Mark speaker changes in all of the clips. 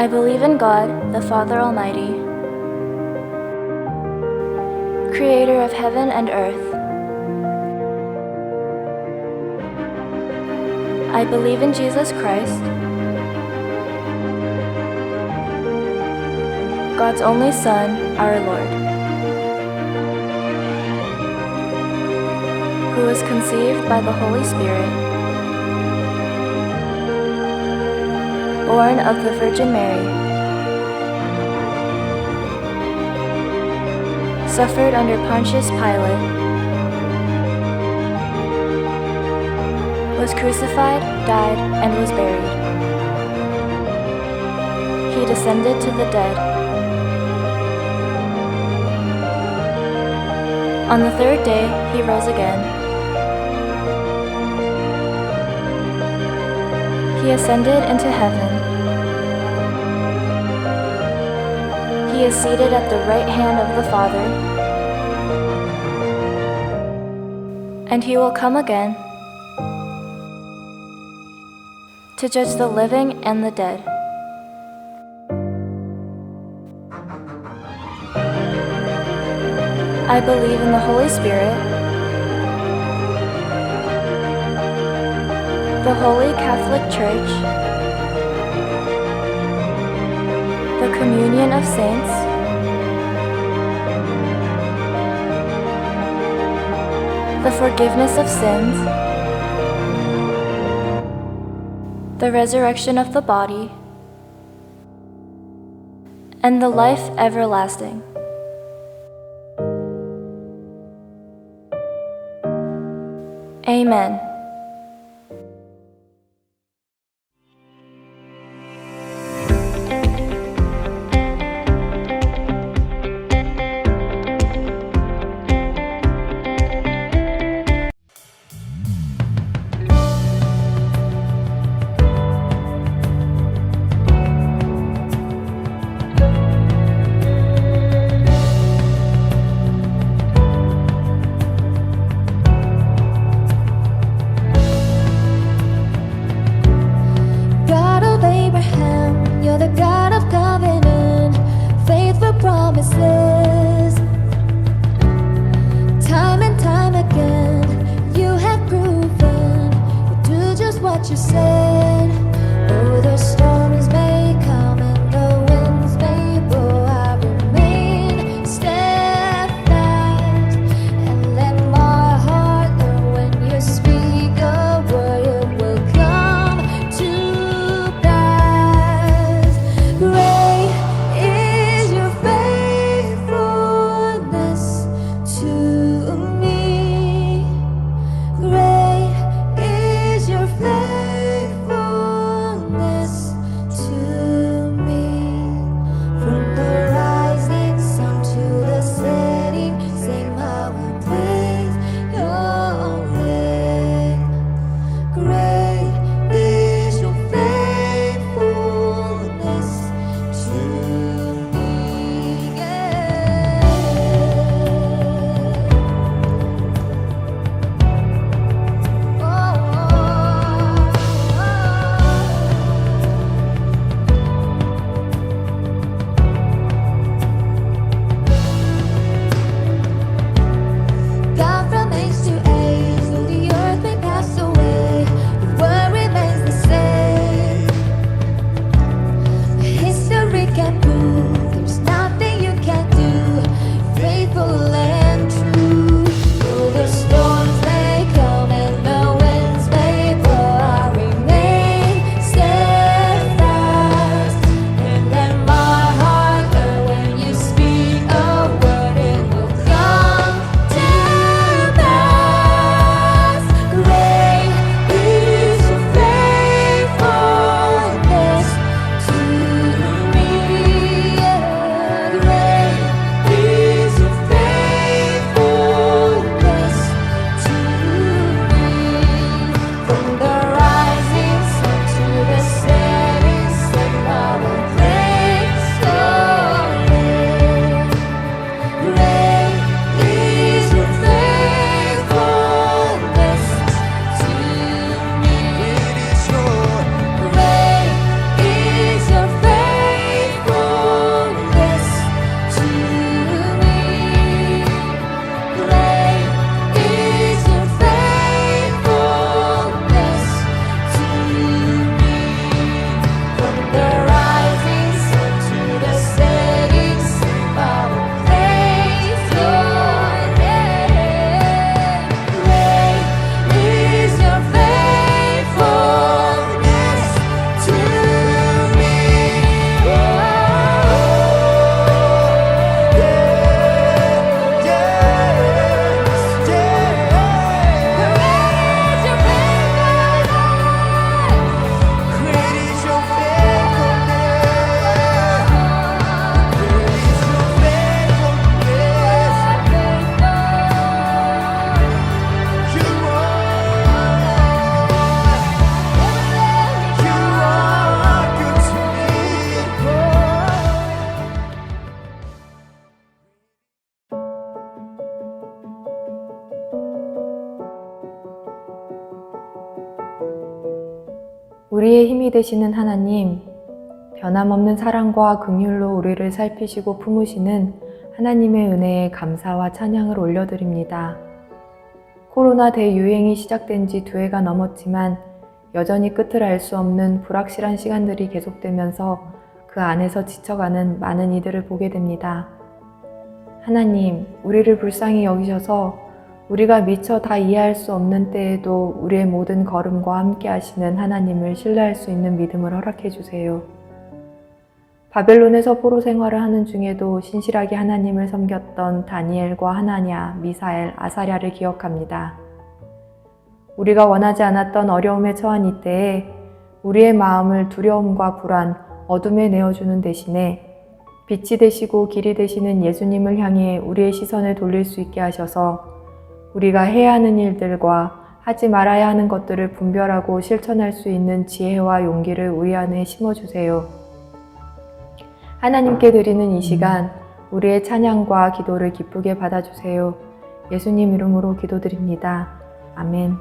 Speaker 1: I believe in God, the Father Almighty, creator of heaven and earth. I believe in Jesus Christ, God's only Son, our Lord, who was conceived by the Holy Spirit, born of the Virgin Mary, suffered under Pontius Pilate, was crucified, died, and was buried. He descended to the dead. On the third day, he rose again. He ascended into heaven. He is seated at the right hand of the Father, and he will come again to judge the living and the dead. I believe in the Holy Spirit, the Holy Catholic Church, the communion of saints, the forgiveness of sins, the resurrection of the body, and the life everlasting. Amen.
Speaker 2: You said, oh, the storms may come and the winds may blow. I remain steadfast and let my heart learn when you speak a word, it will come to pass. Great is your faithfulness to me. Great is your faithfulness
Speaker 3: 우리의 힘이 되시는 하나님, 변함없는 사랑과 긍휼로 우리를 살피시고 품으시는 하나님의 은혜에 감사와 찬양을 올려드립니다. 코로나 대유행이 시작된 지 2해가 넘었지만 여전히 끝을 알 수 없는 불확실한 시간들이 계속되면서 그 안에서 지쳐가는 많은 이들을 보게 됩니다. 하나님, 우리를 불쌍히 여기셔서 우리가 미처 다 이해할 수 없는 때에도 우리의 모든 걸음과 함께 하시는 하나님을 신뢰할 수 있는 믿음을 허락해 주세요. 바벨론에서 포로 생활을 하는 중에도 신실하게 하나님을 섬겼던 다니엘과 하나냐, 미사엘, 아사랴를 기억합니다. 우리가 원하지 않았던 어려움에 처한 이때에 우리의 마음을 두려움과 불안, 어둠에 내어주는 대신에 빛이 되시고 길이 되시는 예수님을 향해 우리의 시선을 돌릴 수 있게 하셔서 우리가 해야 하는 일들과 하지 말아야 하는 것들을 분별하고 실천할 수 있는 지혜와 용기를 우리 안에 심어주세요. 하나님께 드리는 이 시간, 우리의 찬양과 기도를 기쁘게 받아주세요. 예수님 이름으로 기도드립니다. 아멘.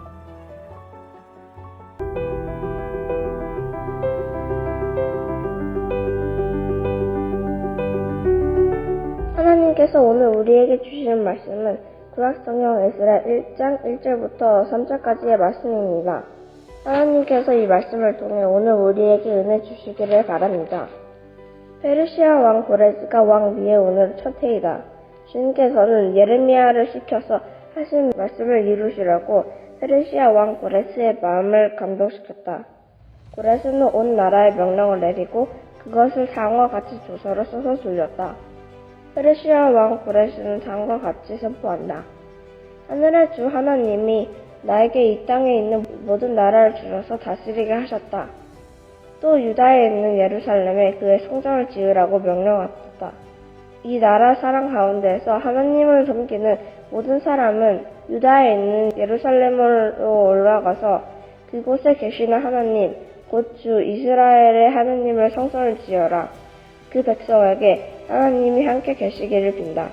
Speaker 4: 하나님께서 오늘 우리에게 주시는 말씀은 구약성경 에스라 1장 1절부터 3절까지의 말씀입니다. 하나님께서 이 말씀을 통해 오늘 우리에게 은혜 주시기를 바랍니다. 페르시아 왕 고레스가 왕 위에 오는 첫 해이다. 주님께서는 예레미야를 시켜서 하신 말씀을 이루시려고 페르시아 왕 고레스의 마음을 감동시켰다. 고레스는 온 나라에 명령을 내리고 그것을 다음과 같이 조서로 써서 돌렸다. 페르시아 왕 고레스는 다음과 같이 선포한다. 하늘의 주 하나님이 나에게 이 땅에 있는 모든 나라를 주셔서 다스리게 하셨다. 또 유다에 있는 예루살렘에 그의 성전을 지으라고 명령하였다. 이 나라 사람 가운데에서 하나님을 섬기는 모든 사람은 유다에 있는 예루살렘으로 올라가서 그곳에 계시는 하나님, 곧 주 이스라엘의 하나님을 성전을 지어라. 그 백성에게 하나님이 함께 계시기를 빈다.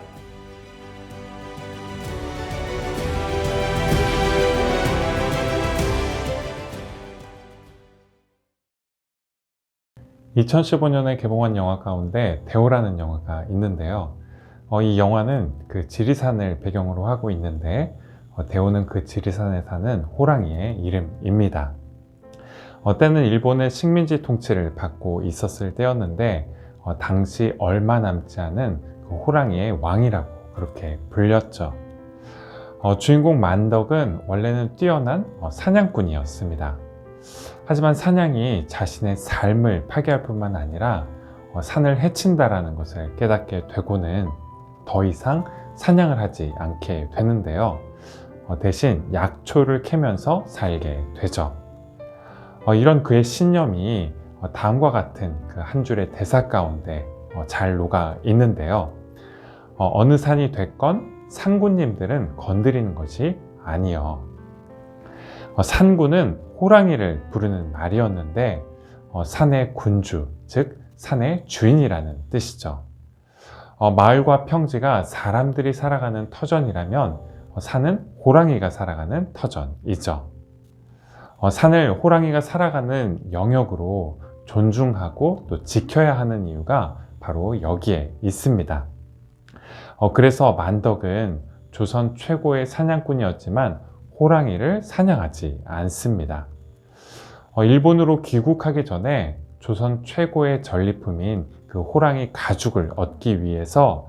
Speaker 5: (2015년에) 개봉한 영화 가운데 대오라는 영화가 있는데요. 이 영화는 그 지리산을 배경으로 하고 있는데 대오는 그 지리산에 사는 호랑이의 이름입니다. 때는 일본의 식민지 통치를 받고 있었을 때였는데 당시 얼마 남지 않은 그 호랑이의 왕이라고 그렇게 불렸죠. 주인공 만덕은 원래는 뛰어난 사냥꾼이었습니다. 하지만 사냥이 자신의 삶을 파괴할 뿐만 아니라 산을 해친다라는 것을 깨닫게 되고는 더 이상 사냥을 하지 않게 되는데요. 대신 약초를 캐면서 살게 되죠. 이런 그의 신념이 다음과 같은 그 한 줄의 대사 가운데 잘 녹아 있는데요. 어느 산이 됐건 산군님들은 건드리는 것이 아니요. 산군은 호랑이를 부르는 말이었는데 산의 군주, 즉 산의 주인이라는 뜻이죠. 마을과 평지가 사람들이 살아가는 터전이라면 산은 호랑이가 살아가는 터전이죠. 산을 호랑이가 살아가는 영역으로 존중하고 또 지켜야 하는 이유가 바로 여기에 있습니다. 그래서 만덕은 조선 최고의 사냥꾼이었지만 호랑이를 사냥하지 않습니다. 일본으로 귀국하기 전에 조선 최고의 전리품인 그 호랑이 가죽을 얻기 위해서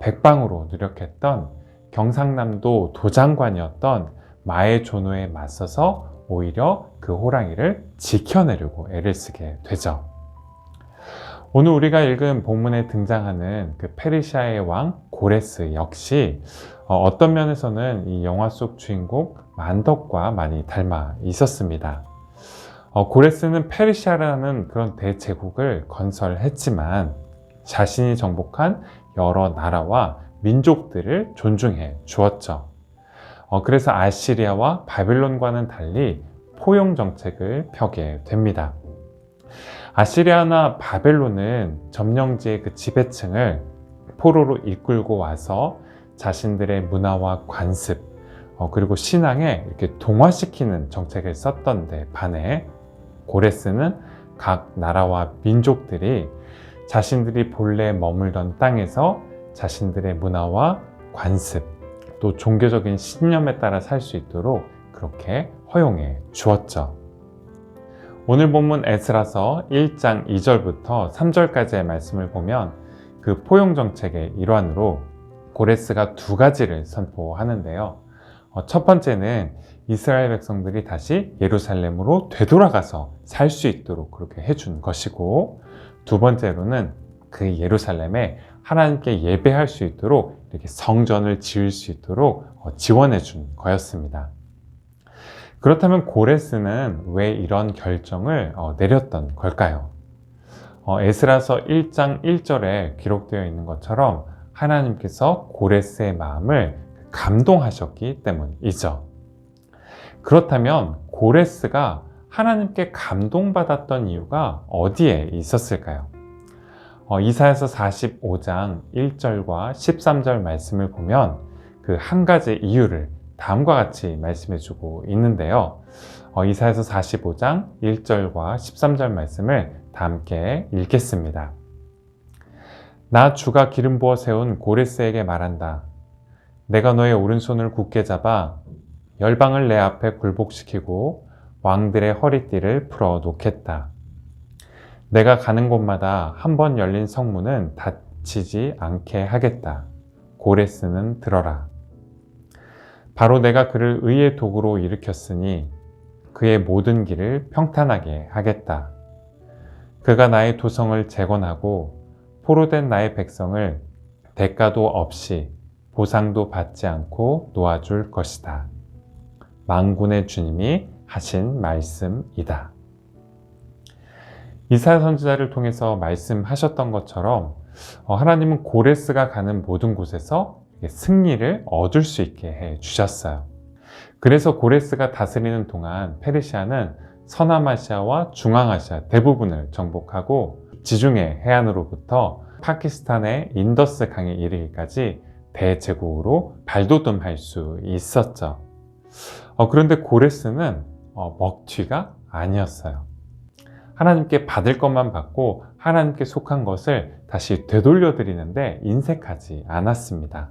Speaker 5: 백방으로 노력했던 경상남도 도장관이었던 마에조노에 맞서서 오히려 그 호랑이를 지켜내려고 애를 쓰게 되죠. 오늘 우리가 읽은 본문에 등장하는 그 페르시아의 왕 고레스 역시 어떤 면에서는 이 영화 속 주인공 만덕과 많이 닮아 있었습니다. 고레스는 페르시아라는 그런 대제국을 건설했지만 자신이 정복한 여러 나라와 민족들을 존중해 주었죠. 그래서 아시리아와 바벨론과는 달리 포용 정책을 펴게 됩니다. 아시리아나 바벨론은 점령지의 그 지배층을 포로로 이끌고 와서 자신들의 문화와 관습, 그리고 신앙에 이렇게 동화시키는 정책을 썼던 데 반해 고레스는 각 나라와 민족들이 자신들이 본래 머물던 땅에서 자신들의 문화와 관습, 또 종교적인 신념에 따라 살 수 있도록 그렇게 허용해 주었죠. 오늘 본문 에스라서 1장 2절부터 3절까지의 말씀을 보면 그 포용 정책의 일환으로 고레스가 두 가지를 선포하는데요. 첫 번째는 이스라엘 백성들이 다시 예루살렘으로 되돌아가서 살 수 있도록 그렇게 해준 것이고, 두 번째로는 그 예루살렘에 하나님께 예배할 수 있도록 이렇게 성전을 지을 수 있도록 지원해 준 거였습니다. 그렇다면 고레스는 왜 이런 결정을 내렸던 걸까요? 에스라서 1장 1절에 기록되어 있는 것처럼 하나님께서 고레스의 마음을 감동하셨기 때문이죠. 그렇다면 고레스가 하나님께 감동받았던 이유가 어디에 있었을까요? 이사야서 45장 1절과 13절 말씀을 보면 그 한 가지 이유를 다음과 같이 말씀해 주고 있는데요. 이사야서 45장 1절과 13절 말씀을 다 함께 읽겠습니다. 나 주가 기름 부어 세운 고레스에게 말한다. 내가 너의 오른손을 굳게 잡아 열방을 내 앞에 굴복시키고 왕들의 허리띠를 풀어 놓겠다. 내가 가는 곳마다 한 번 열린 성문은 닫히지 않게 하겠다. 고레스는 들어라. 바로 내가 그를 의의 도구로 일으켰으니 그의 모든 길을 평탄하게 하겠다. 그가 나의 도성을 재건하고 포로된 나의 백성을 대가도 없이 보상도 받지 않고 놓아줄 것이다. 만군의 주님이 하신 말씀이다. 이사야 선지자를 통해서 말씀하셨던 것처럼 하나님은 고레스가 가는 모든 곳에서 승리를 얻을 수 있게 해 주셨어요. 그래서 고레스가 다스리는 동안 페르시아는 서남아시아와 중앙아시아 대부분을 정복하고 지중해 해안으로부터 파키스탄의 인더스 강에 이르기까지 대제국으로 발돋움할 수 있었죠. 그런데 고레스는 먹튀가 아니었어요. 하나님께 받을 것만 받고 하나님께 속한 것을 다시 되돌려 드리는데 인색하지 않았습니다.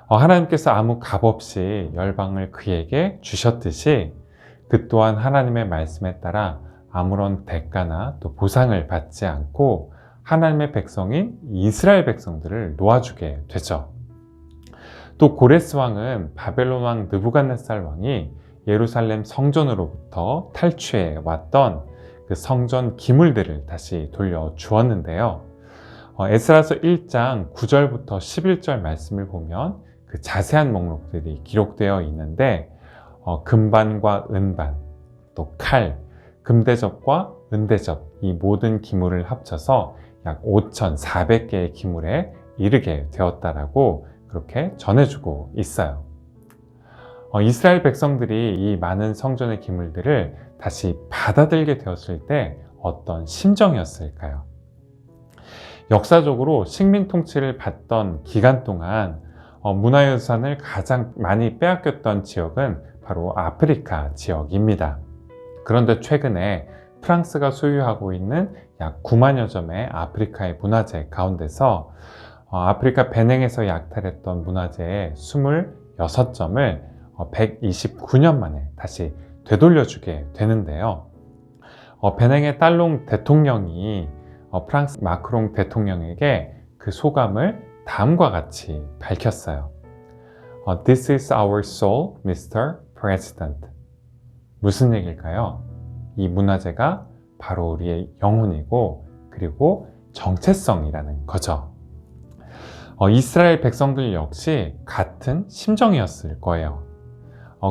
Speaker 5: 하나님께서 아무 값없이 열방을 그에게 주셨듯이 그 또한 하나님의 말씀에 따라 아무런 대가나 또 보상을 받지 않고 하나님의 백성인 이스라엘 백성들을 놓아주게 되죠. 또 고레스 왕은 바벨론 왕 느부갓네살 왕이 예루살렘 성전으로부터 탈취해 왔던 그 성전 기물들을 다시 돌려주었는데요. 에스라서 1장 9절부터 11절 말씀을 보면 그 자세한 목록들이 기록되어 있는데 금반과 은반, 또 칼, 금대접과 은대접 이 모든 기물을 합쳐서 약 5,400개의 기물에 이르게 되었다라고 그렇게 전해주고 있어요. 이스라엘 백성들이 이 많은 성전의 기물들을 다시 받아들게 되었을 때 어떤 심정이었을까요? 역사적으로 식민 통치를 받던 기간 동안 문화유산을 가장 많이 빼앗겼던 지역은 바로 아프리카 지역입니다. 그런데 최근에 프랑스가 소유하고 있는 약 9만여 점의 아프리카의 문화재 가운데서 아프리카 베냉에서 약탈했던 문화재의 26점을 129년 만에 다시 되돌려주게 되는데요. 베냉의 딸롱 대통령이 프랑스 마크롱 대통령에게 그 소감을 다음과 같이 밝혔어요. This is our soul, Mr. President. 무슨 얘기일까요? 이 문화재가 바로 우리의 영혼이고 그리고 정체성이라는 거죠. 이스라엘 백성들 역시 같은 심정이었을 거예요.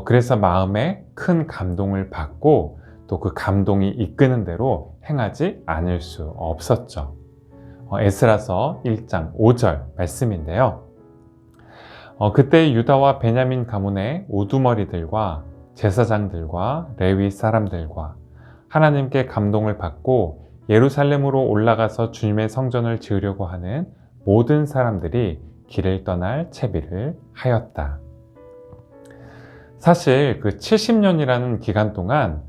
Speaker 5: 그래서 마음에 큰 감동을 받고 또 그 감동이 이끄는 대로 행하지 않을 수 없었죠. 에스라서 1장 5절 말씀인데요. 그때 유다와 베냐민 가문의 우두머리들과 제사장들과 레위 사람들과 하나님께 감동을 받고 예루살렘으로 올라가서 주님의 성전을 지으려고 하는 모든 사람들이 길을 떠날 채비를 하였다. 사실 그 70년이라는 기간 동안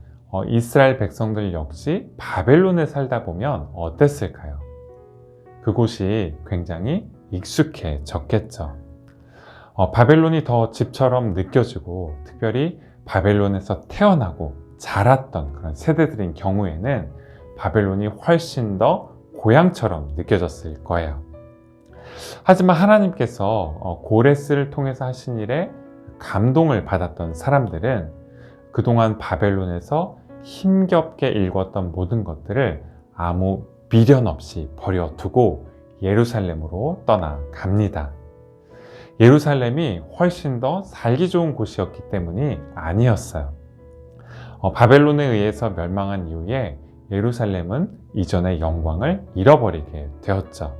Speaker 5: 이스라엘 백성들 역시 바벨론에 살다 보면 어땠을까요? 그곳이 굉장히 익숙해졌겠죠. 바벨론이 더 집처럼 느껴지고 특별히 바벨론에서 태어나고 자랐던 그런 세대들인 경우에는 바벨론이 훨씬 더 고향처럼 느껴졌을 거예요. 하지만 하나님께서 고레스를 통해서 하신 일에 감동을 받았던 사람들은 그동안 바벨론에서 힘겹게 일궜던 모든 것들을 아무 미련 없이 버려두고 예루살렘으로 떠나갑니다. 예루살렘이 훨씬 더 살기 좋은 곳이었기 때문이 아니었어요. 바벨론에 의해서 멸망한 이후에 예루살렘은 이전의 영광을 잃어버리게 되었죠.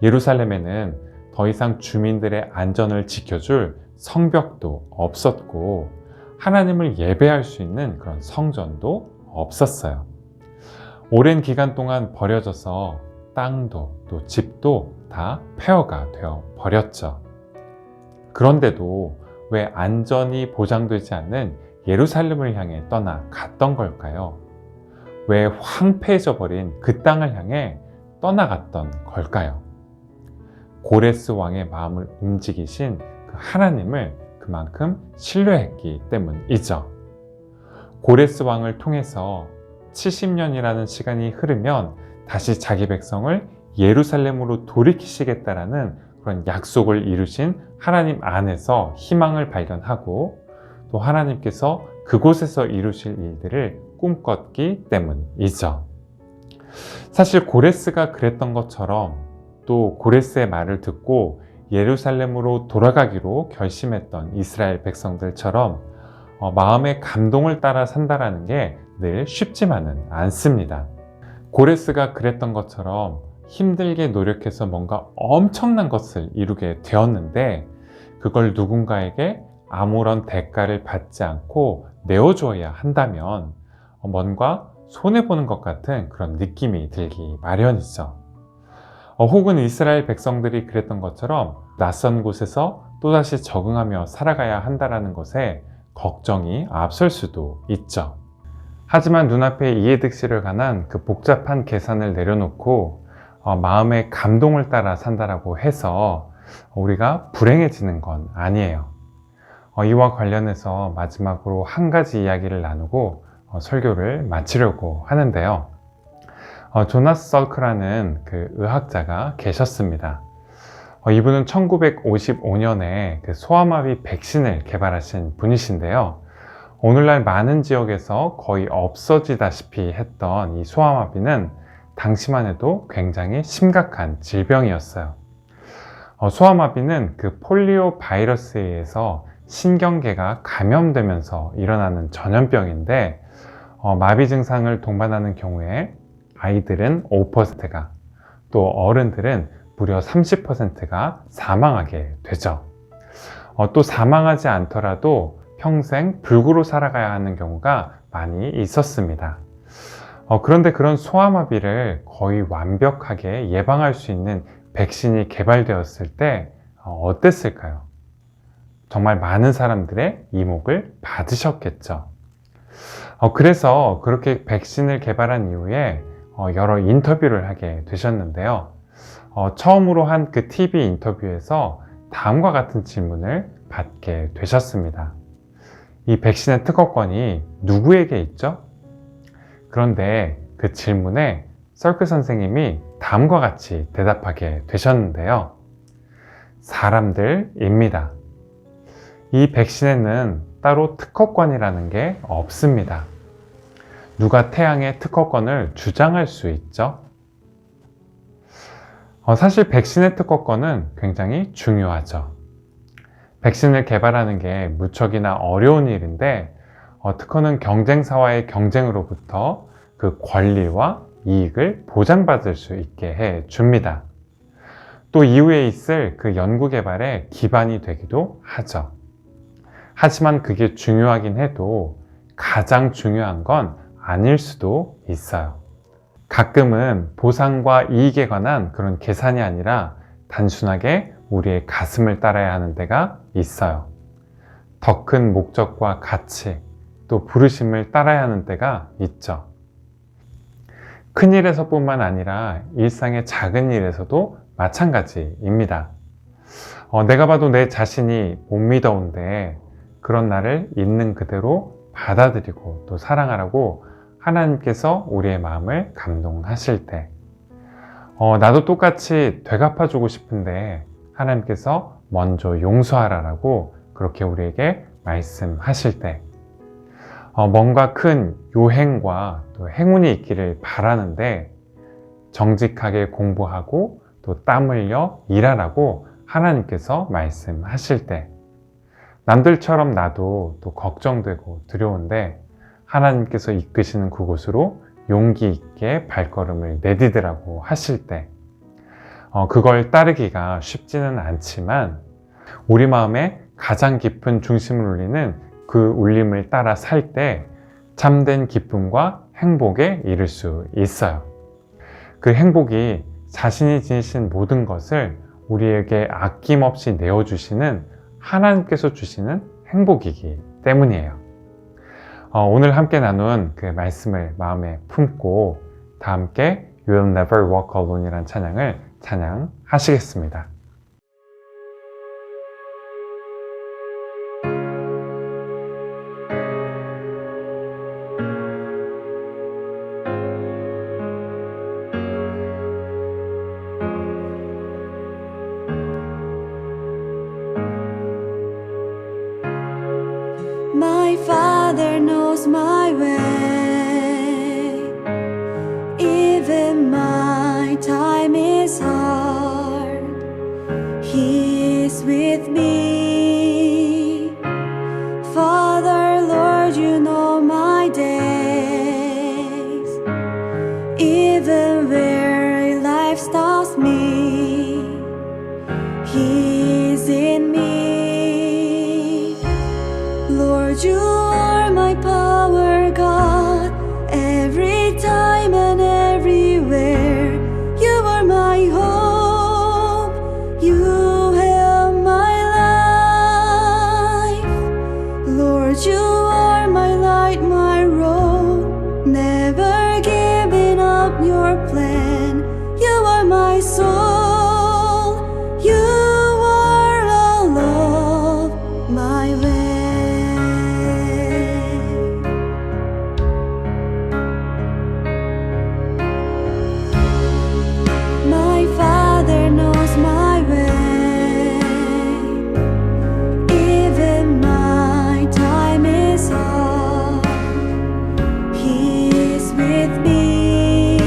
Speaker 5: 예루살렘에는 더 이상 주민들의 안전을 지켜줄 성벽도 없었고 하나님을 예배할 수 있는 그런 성전도 없었어요. 오랜 기간 동안 버려져서 땅도 또 집도 다 폐허가 되어 버렸죠. 그런데도 왜 안전이 보장되지 않는 예루살렘을 향해 떠나갔던 걸까요? 왜 황폐해져 버린 그 땅을 향해 떠나갔던 걸까요? 고레스 왕의 마음을 움직이신 그 하나님을 그만큼 신뢰했기 때문이죠. 고레스 왕을 통해서 70년이라는 시간이 흐르면 다시 자기 백성을 예루살렘으로 돌이키시겠다라는 그런 약속을 이루신 하나님 안에서 희망을 발견하고 또 하나님께서 그곳에서 이루실 일들을 꿈꿨기 때문이죠. 사실 고레스가 그랬던 것처럼 또 고레스의 말을 듣고 예루살렘으로 돌아가기로 결심했던 이스라엘 백성들처럼 마음의 감동을 따라 산다라는 게 늘 쉽지만은 않습니다. 고레스가 그랬던 것처럼 힘들게 노력해서 뭔가 엄청난 것을 이루게 되었는데 그걸 누군가에게 아무런 대가를 받지 않고 내어줘야 한다면 뭔가 손해보는 것 같은 그런 느낌이 들기 마련이죠. 혹은 이스라엘 백성들이 그랬던 것처럼 낯선 곳에서 또다시 적응하며 살아가야 한다는 것에 걱정이 앞설 수도 있죠. 하지만 눈앞에 이해득실을 관한 그 복잡한 계산을 내려놓고 마음의 감동을 따라 산다라고 해서 우리가 불행해지는 건 아니에요. 이와 관련해서 마지막으로 한 가지 이야기를 나누고 설교를 마치려고 하는데요. 조나스 살크라는 그 의학자가 계셨습니다. 이분은 1955년에 그 소아마비 백신을 개발하신 분이신데요. 오늘날 많은 지역에서 거의 없어지다시피 했던 이 소아마비는 당시만 해도 굉장히 심각한 질병이었어요. 소아마비는 그 폴리오 바이러스에 의해서 신경계가 감염되면서 일어나는 전염병인데 마비 증상을 동반하는 경우에 아이들은 5%가 또 어른들은 무려 30%가 사망하게 되죠. 또 사망하지 않더라도 평생 불구로 살아가야 하는 경우가 많이 있었습니다. 그런데 그런 소아마비를 거의 완벽하게 예방할 수 있는 백신이 개발되었을 때 어땠을까요? 정말 많은 사람들의 이목을 받으셨겠죠. 그래서 그렇게 백신을 개발한 이후에 여러 인터뷰를 하게 되셨는데요. 처음으로 한 그 TV 인터뷰에서 다음과 같은 질문을 받게 되셨습니다. 이 백신의 특허권이 누구에게 있죠? 그런데 그 질문에 설크 선생님이 다음과 같이 대답하게 되셨는데요. 사람들입니다. 이 백신에는 따로 특허권이라는 게 없습니다. 누가 태양의 특허권을 주장할 수 있죠? 사실 백신의 특허권은 굉장히 중요하죠. 백신을 개발하는 게 무척이나 어려운 일인데 특허는 경쟁사와의 경쟁으로부터 그 권리와 이익을 보장받을 수 있게 해 줍니다. 또 이후에 있을 그 연구 개발의 기반이 되기도 하죠. 하지만 그게 중요하긴 해도 가장 중요한 건 아닐 수도 있어요. 가끔은 보상과 이익에 관한 그런 계산이 아니라 단순하게 우리의 가슴을 따라야 하는 때가 있어요. 더 큰 목적과 가치, 또 부르심을 따라야 하는 때가 있죠. 큰 일에서뿐만 아니라 일상의 작은 일에서도 마찬가지입니다. 내가 봐도 내 자신이 못 믿어온데 그런 나를 있는 그대로 받아들이고 또 사랑하라고 하나님께서 우리의 마음을 감동하실 때, 나도 똑같이 되갚아주고 싶은데 하나님께서 먼저 용서하라라고 그렇게 우리에게 말씀하실 때, 뭔가 큰 요행과 또 행운이 있기를 바라는데 정직하게 공부하고 또 땀 흘려 일하라고 하나님께서 말씀하실 때, 남들처럼 나도 또 걱정되고 두려운데 하나님께서 이끄시는 그곳으로 용기 있게 발걸음을 내디디라고 하실 때, 그걸 따르기가 쉽지는 않지만 우리 마음의 가장 깊은 중심을 울리는 그 울림을 따라 살 때 참된 기쁨과 행복에 이를 수 있어요. 그 행복이 자신이 지니신 모든 것을 우리에게 아낌없이 내어주시는 하나님께서 주시는 행복이기 때문이에요. 오늘 함께 나눈 그 말씀을 마음에 품고 다 함께 You'll Never Walk Alone 이란 찬양을 찬양하시겠습니다.
Speaker 2: My Father knows my way, even my time is hard. He is with me. Father, Lord, you know my days, even where life stops me. He is in me. Lord, you are my power, God, every time and everywhere. You are my hope, you held my life. Lord, you are my light, my road, never giving up your plan. You are my soul, you are all of my way. My Father knows my way, even my time is hard. He is with me.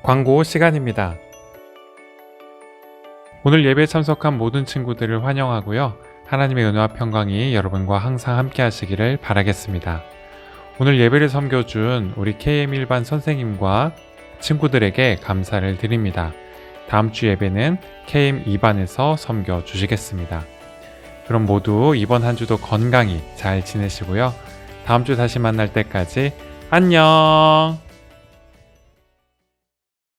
Speaker 5: 광고 시간입니다. 오늘 예배에 참석한 모든 친구들을 환영하고요. 하나님의 은혜와 평강이 여러분과 항상 함께 하시기를 바라겠습니다. 오늘 예배를 섬겨준 우리 KM 일반 선생님과 친구들에게 감사를 드립니다. 다음 주 예배는 KM 2반에서 섬겨 주시겠습니다. 그럼 모두 이번 한 주도 건강히 잘 지내시고요. 다음 주 다시 만날 때까지 안녕!